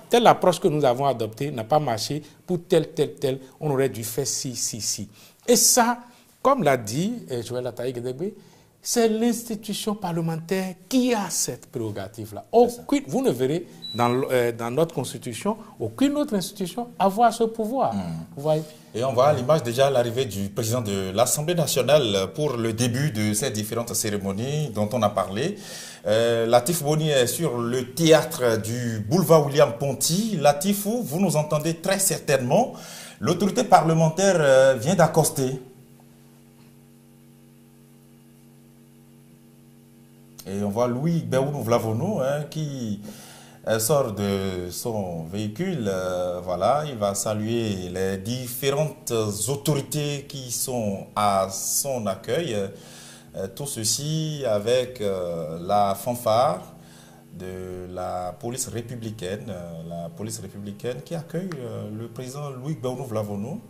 telle approche que nous avons adoptée n'a pas marché pour tel, on aurait dû faire ci. Et ça, comme l'a dit Joël Ataï Gedegbe, c'est l'institution parlementaire qui a cette prérogative-là. Vous ne verrez dans notre constitution aucune autre institution avoir ce pouvoir. Vous voyez? Et on voit à l'image déjà l'arrivée du président de l'Assemblée nationale pour le début de ces différentes cérémonies dont on a parlé. Latif Boni est sur le théâtre du boulevard William Ponty. Latif, vous nous entendez très certainement. L'autorité parlementaire vient d'accoster. Et on voit Louis Béounou Vlavono qui sort de son véhicule. Voilà, il va saluer les différentes autorités qui sont à son accueil. Tout ceci avec la fanfare de la police républicaine qui accueille le président Louis Béounou Vlavono.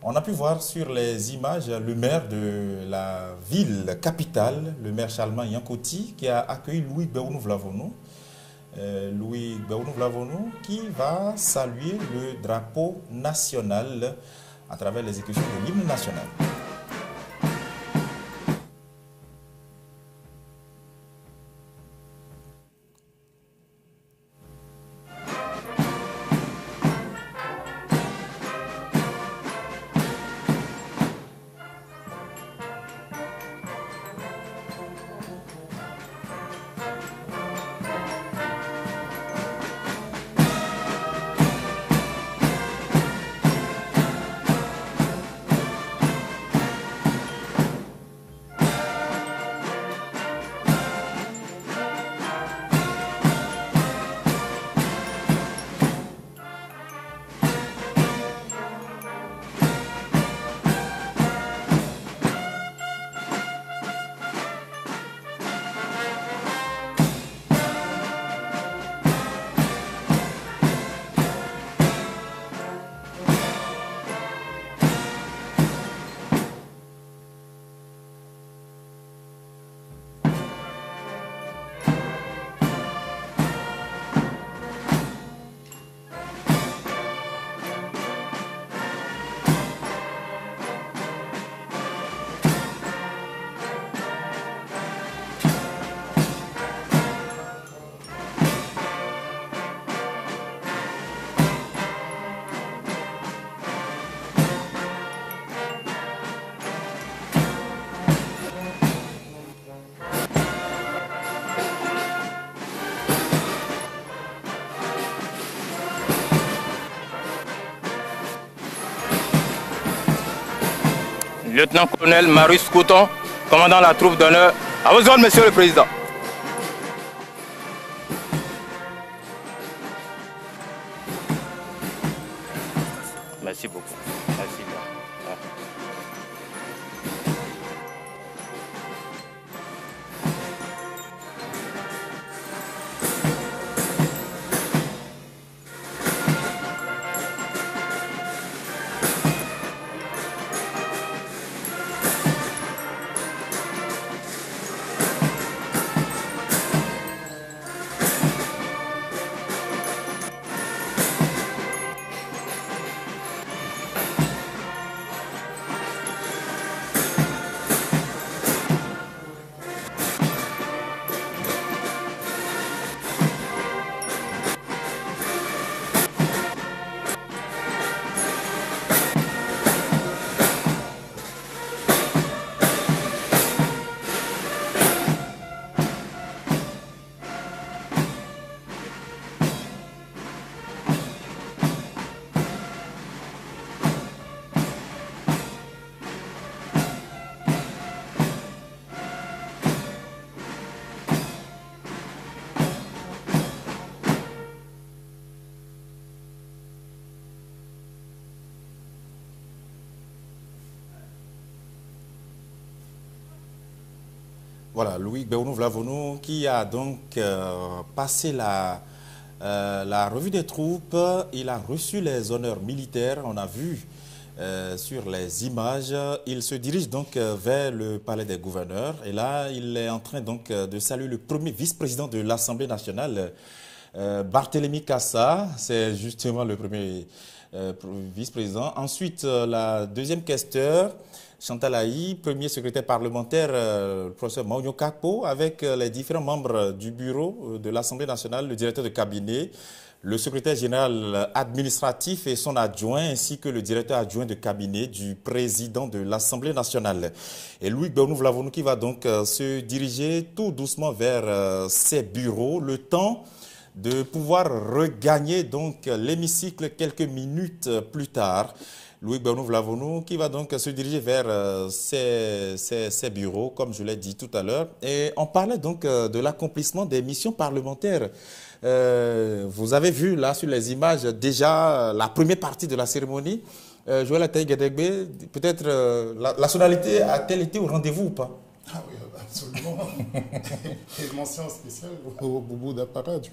On a pu voir sur les images le maire de la ville capitale, le maire Charlemagne Yankoti, qui a accueilli Louis Béounou Vlavono. Louis Béounou Vlavono qui va saluer le drapeau national à travers l'exécution de l'hymne national. Lieutenant-colonel Marius Couton, commandant la troupe d'honneur. À vos ordres, Monsieur le Président. Merci beaucoup. Merci bien. Voilà, Louis Béounou Vlavono qui a donc passé la revue des troupes. Il a reçu les honneurs militaires, on a vu sur les images. Il se dirige donc vers le palais des gouverneurs. Et là, il est en train donc de saluer le premier vice-président de l'Assemblée nationale, Barthélémy Kassa, c'est justement le premier vice-président. Ensuite, la deuxième questeur, Chantal Ahi, premier secrétaire parlementaire, le professeur Maunio Kakpo, avec les différents membres du bureau de l'Assemblée nationale, le directeur de cabinet, le secrétaire général administratif et son adjoint, ainsi que le directeur adjoint de cabinet du président de l'Assemblée nationale. Et Louis Bernou-Vlavonou qui va donc se diriger tout doucement vers ses bureaux, le temps de pouvoir regagner donc l'hémicycle quelques minutes plus tard. Louis Bernou-Vlavonou qui va donc se diriger vers ses bureaux, comme je l'ai dit tout à l'heure. Et on parlait donc de l'accomplissement des missions parlementaires. Vous avez vu là sur les images déjà la première partie de la cérémonie. Joël Ataï-Guédégbé, peut-être la sonalité a-t-elle été au rendez-vous ou pas? Ah oui, absolument. Et mention spéciale au Boubou d'apparat du